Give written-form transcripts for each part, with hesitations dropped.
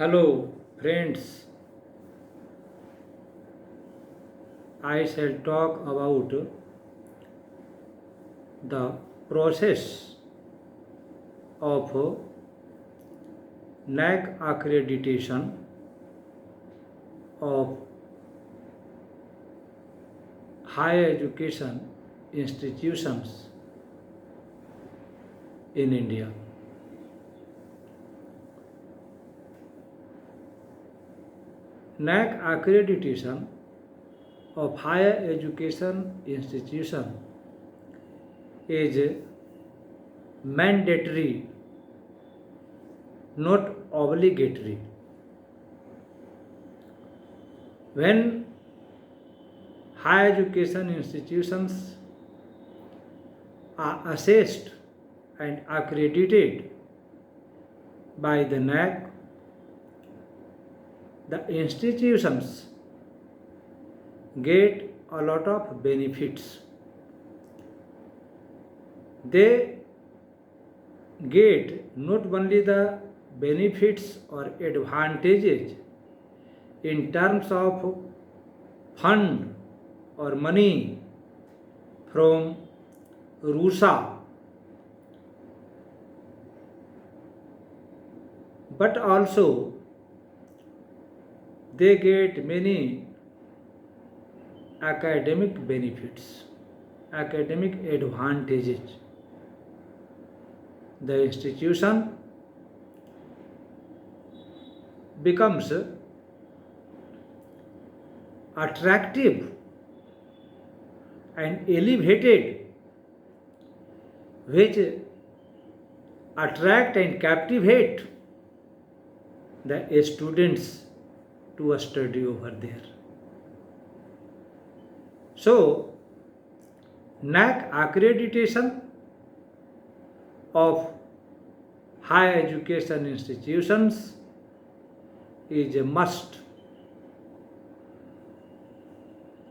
Hello, friends. I shall talk about the process of NAAC accreditation of higher education institutions in India. NAAC accreditation of higher education institution is mandatory, not obligatory. When higher education institutions are assessed and accredited by the NAAC, the institutions get a lot of benefits. They get not only the benefits or advantages in terms of fund or money from RUSA, but also they get many academic benefits, academic advantages. The institution becomes attractive and elevated, which attract and captivate the students to study over there. So, NAAC accreditation of higher education institutions is a must.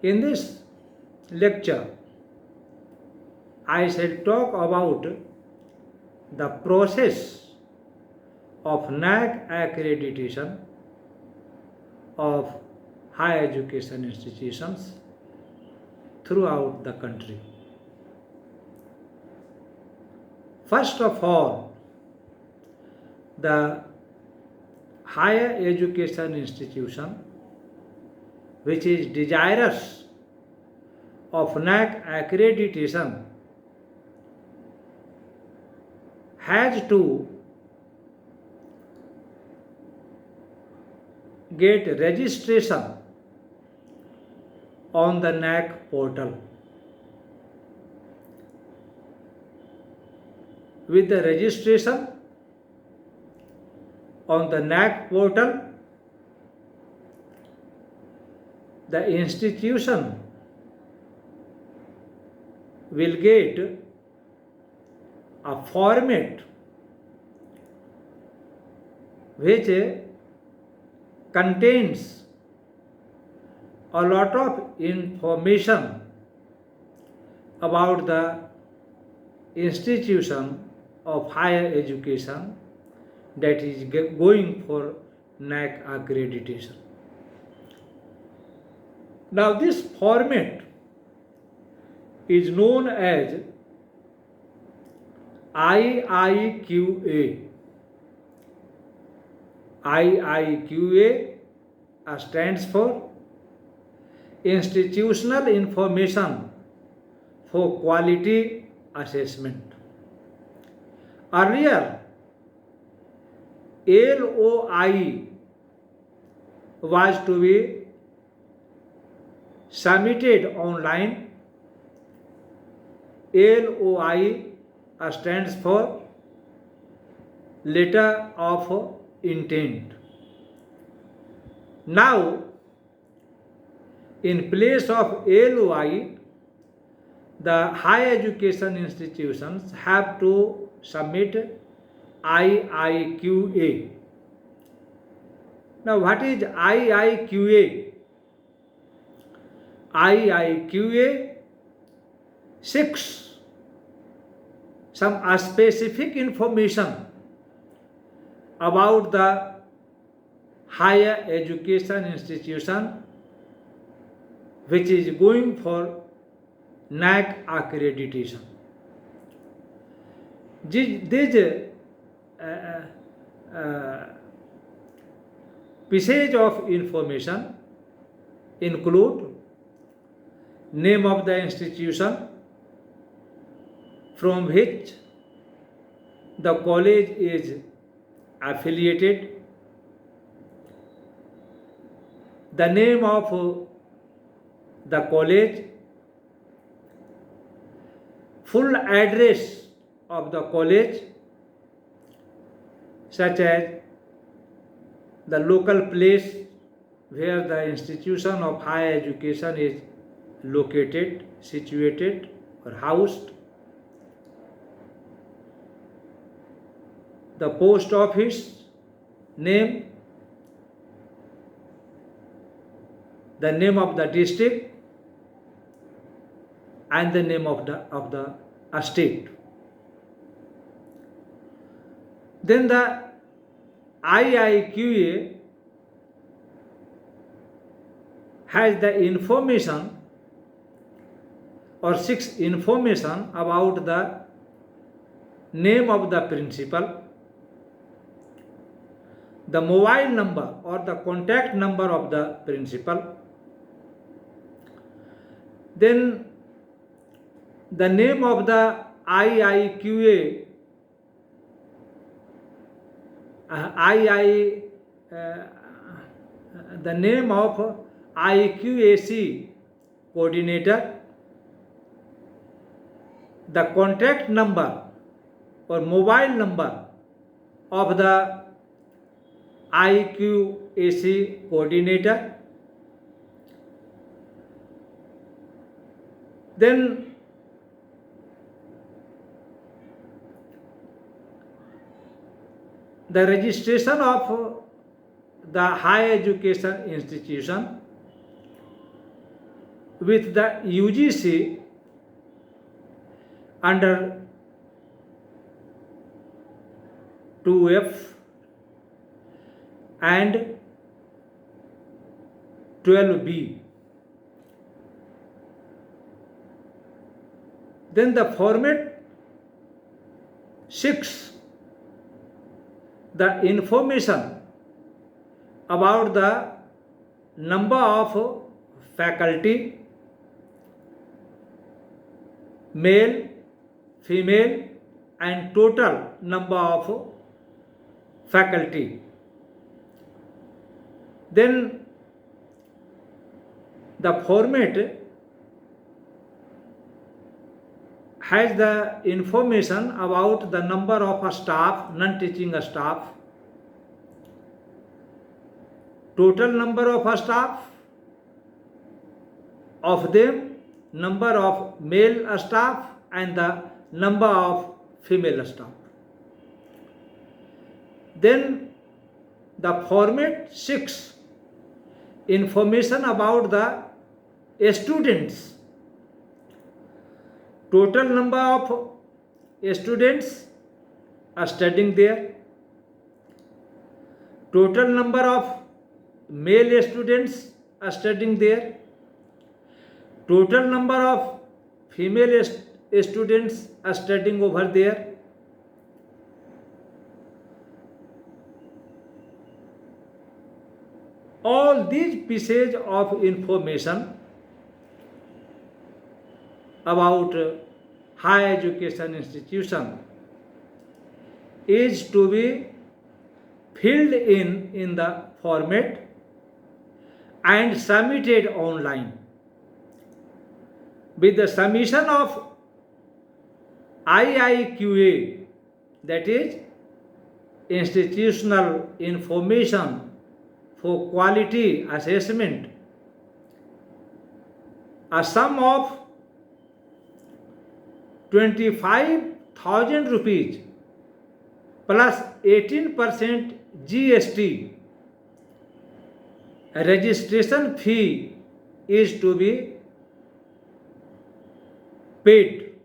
In this lecture, I shall talk about the process of NAAC accreditation of higher education institutions throughout the country. First of all, the higher education institution which is desirous of NAAC accreditation has to get registration on the NAAC portal. With the registration on the NAAC portal, the institution will get a format which contains a lot of information about the institution of higher education that is going for NAAC accreditation. Now this format is known as IIQA. IIQA stands for Institutional Information for Quality Assessment. Earlier, LOI was to be submitted online. LOI stands for Letter of Intent. Now, in place of LOI, the higher education institutions have to submit IIQA. Now, what is IIQA? IIQA seeks some specific information about the higher education institution which is going for NAAC accreditation. These pieces of information include name of the institution from which the college is affiliated, the name of the college, full address of the college, such as the local place where the institution of higher education is located, situated or housed, the post office name, the name of the district and the name of the state. Then the IIQA has the information or seeks information about the name of the principal, the mobile number or the contact number of the principal, then the name of the IIQA, the name of IQAC coordinator, the contact number or mobile number of the IQAC coordinator, then the registration of the higher education institution with the UGC under 2F and 12B. Then the format 6, the information about the number of faculty, male, female and total number of faculty. Then the format has the information about the number of staff, non-teaching staff, total number of staff, of them number of male staff and the number of female staff. Then the format 6, information about the students, total number of students are studying there, total number of male students are studying there, total number of female students are studying over there, all these pieces of information about higher education institution is to be filled in the format and submitted online. With the submission of IIQA, that is Institutional Information for Quality Assessment, a sum of 25,000 rupees plus 18% GST registration fee is to be paid.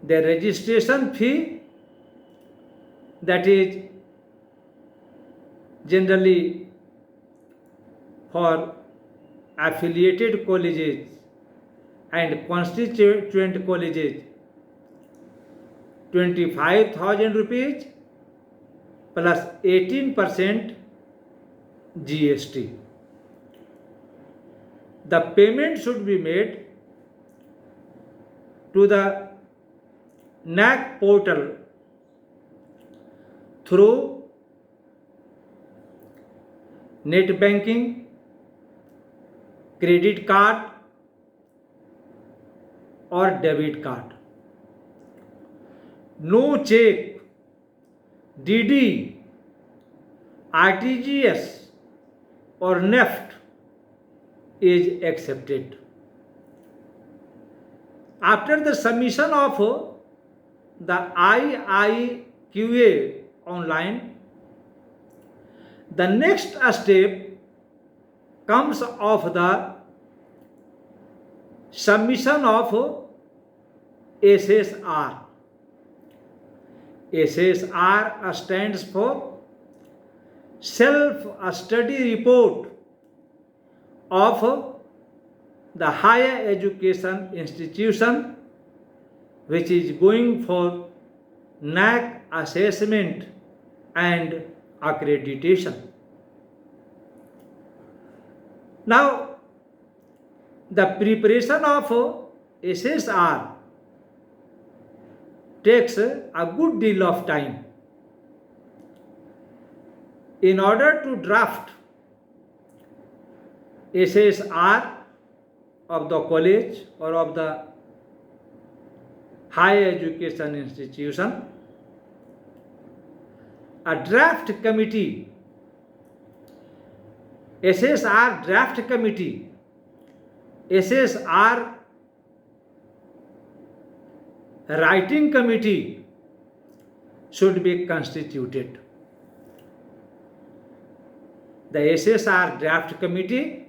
The registration fee, that is generally for affiliated colleges and constituent colleges 25,000 rupees plus 18% GST. The payment should be made to the NAAC portal through Netbanking, credit card or debit card. No cheque, DD, RTGS or NEFT is accepted. After the submission of the IIQA online, the next step comes of the submission of SSR. SSR stands for Self-Study Report of the higher education institution which is going for NAAC assessment and accreditation. Now, the preparation of SSR takes a good deal of time. In order to draft SSR of the college or of the higher education institution, a draft committee, SSR draft committee, SSR writing committee should be constituted. The SSR draft committee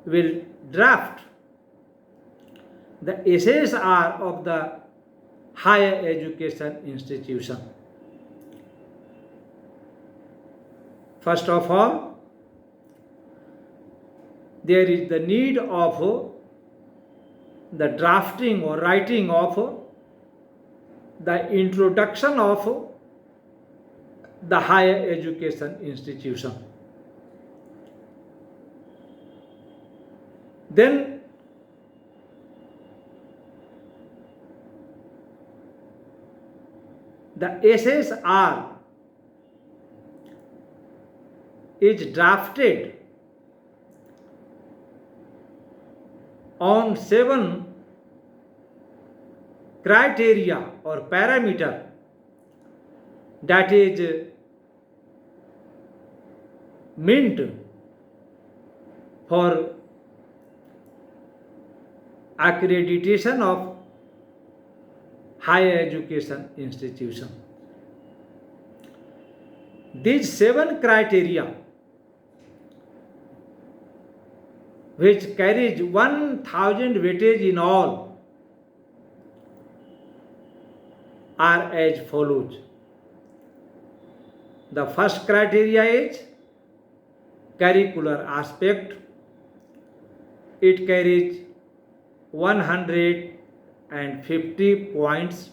will draft the SSR of the higher education institution. First of all, there is the need of the drafting or writing of the introduction of the higher education institution. Then the SSR is drafted on 7 criteria or parameter, that is meant for accreditation of higher education institution. These 7 criteria, which carries 1000 weightage in all, are as follows. The first criteria is curricular aspect. It carries 150 points.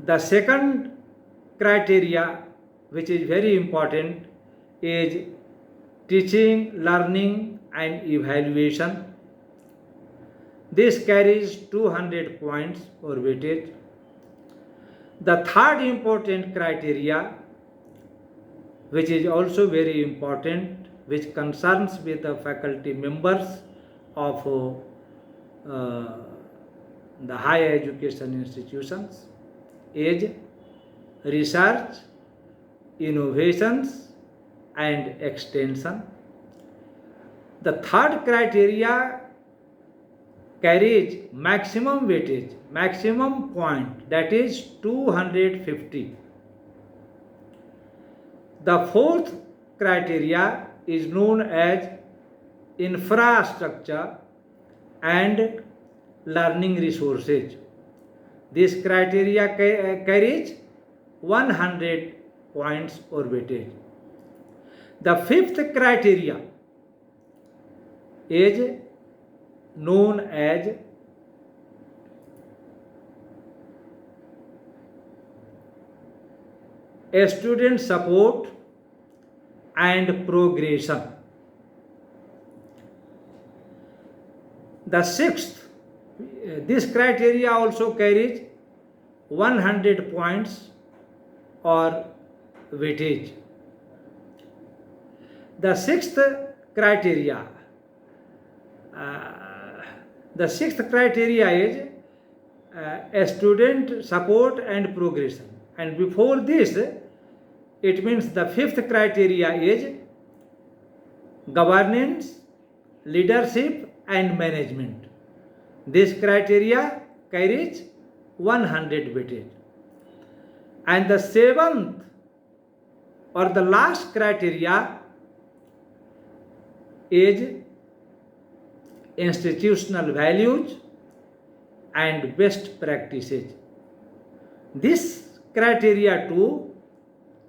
The second criteria, which is very important, is teaching, learning and evaluation. This carries 200 points or weightage. The third important criteria, which is also very important, which concerns with the faculty members of the higher education institutions, is research, innovations and extension. The third criteria carries maximum weightage, maximum point, that is 250. The fourth criteria is known as infrastructure and learning resources. This criteria carries 100 points or weightage. The fifth criteria is known as student support and progression. The sixth, this criteria also carries 100 points or weightage. The sixth criteria is a student support and progression. And before this, it means the fifth criteria is governance, leadership and management. This criteria carries 100 weightage. And the seventh or the last criteria is institutional values and best practices. This criteria too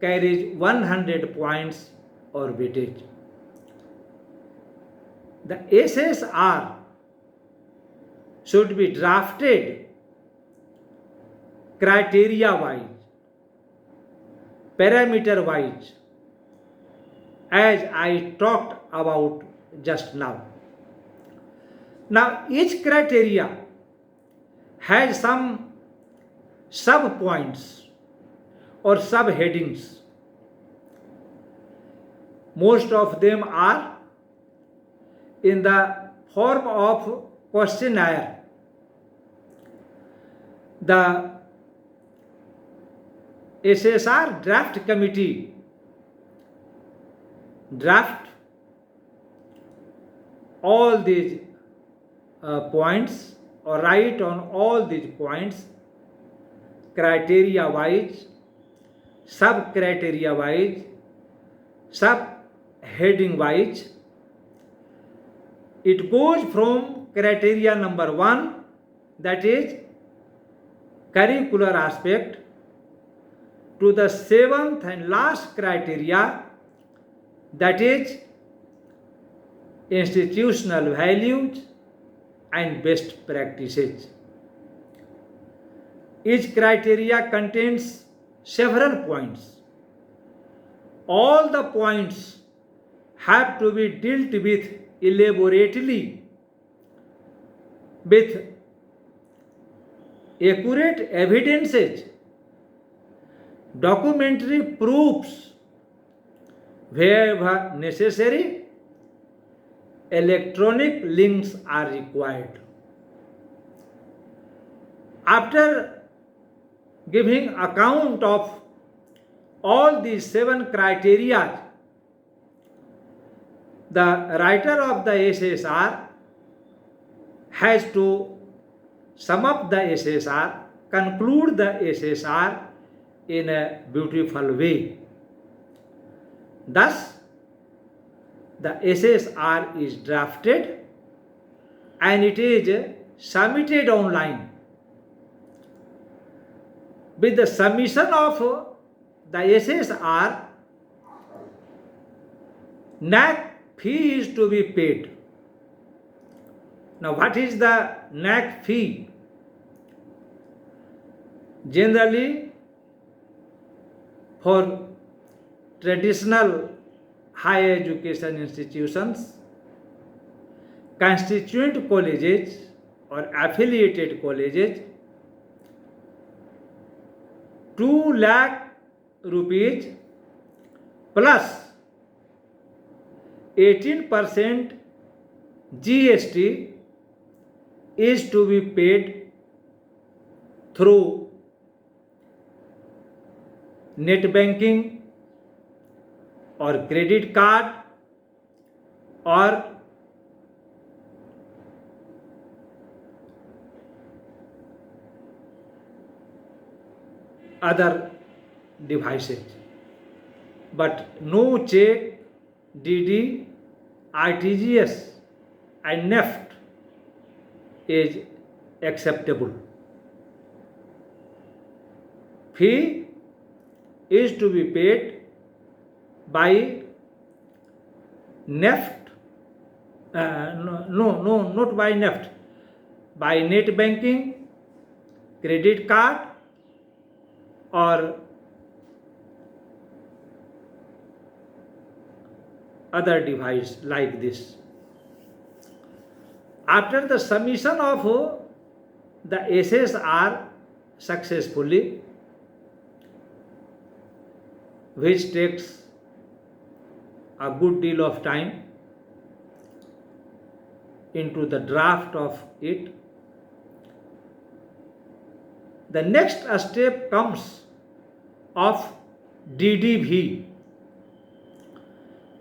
carries 100 points or weightage. The SSR should be drafted criteria wise, parameter wise, as I talked about just now. Now each criteria has some sub points or subheadings. Most of them are in the form of questionnaire. The SSR draft committee draft all these points or write on all these points criteria wise, sub criteria wise, sub heading wise. It goes from criteria number 1, that is curricular aspect, to the 7th and last criteria, that is institutional values and best practices. Each criteria contains several points. All the points have to be dealt with elaborately with accurate evidences, documentary proofs, wherever necessary, electronic links are required. After giving account of all these 7 criteria, the writer of the SSR has to sum up the SSR, conclude the SSR in a beautiful way. Thus, the SSR is drafted and it is submitted online. With the submission of the SSR, NAAC fee is to be paid. Now, what is the NAAC fee? Generally, for traditional higher education institutions, constituent colleges or affiliated colleges, 2 lakh rupees plus 18% GST is to be paid through Netbanking or credit card or other devices, but no cheque, DD, RTGS and NEFT is acceptable. Fee is to be paid by NEFT, not by NEFT, by Netbanking, credit card, or other device like this. After the submission of the SSR successfully, which takes a good deal of time into the draft of it, the next step comes of DDV.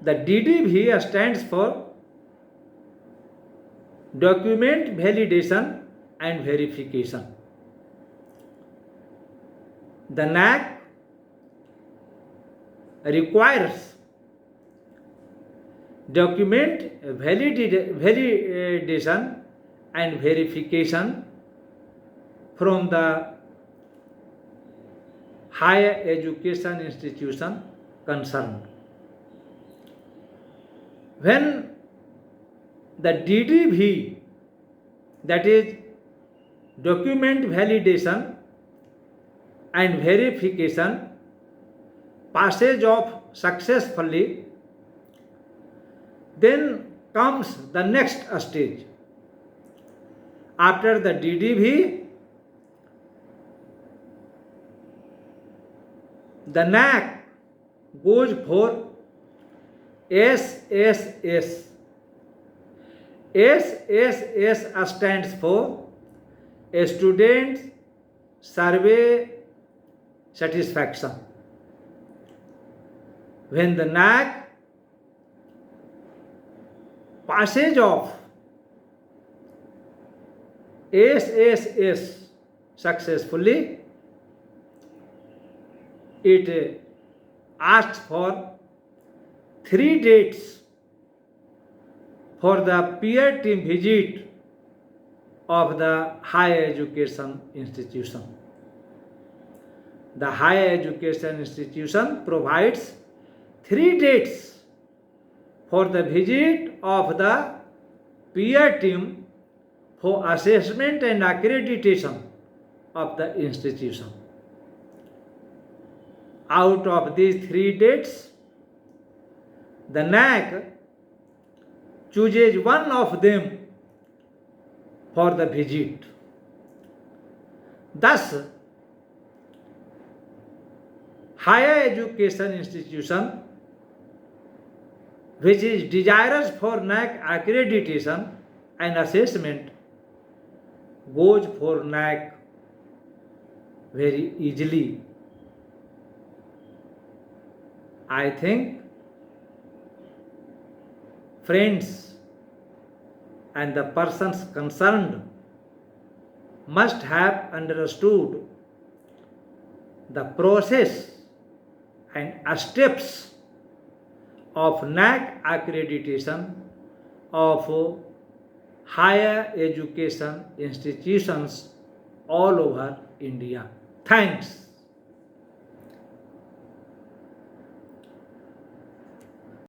The DDV stands for Document Validation and Verification. The NAAC requires document validation and verification from the higher education institution concerned. When the DDV, that is document validation and verification, passes off successfully, then comes the next stage. After the DDV, the NAAC goes for SSS. SSS stands for Student Survey Satisfaction. When the NAAC passes off SSS successfully, it asks for 3 dates for the peer team visit of the higher education institution. The higher education institution provides 3 dates for the visit of the peer team for assessment and accreditation of the institution. Out of these 3 dates, the NAAC chooses one of them for the visit. Thus, higher education institution which is desirous for NAAC accreditation and assessment goes for NAAC very easily. I think friends and the persons concerned must have understood the process and steps of NAAC accreditation of higher education institutions all over India. Thanks.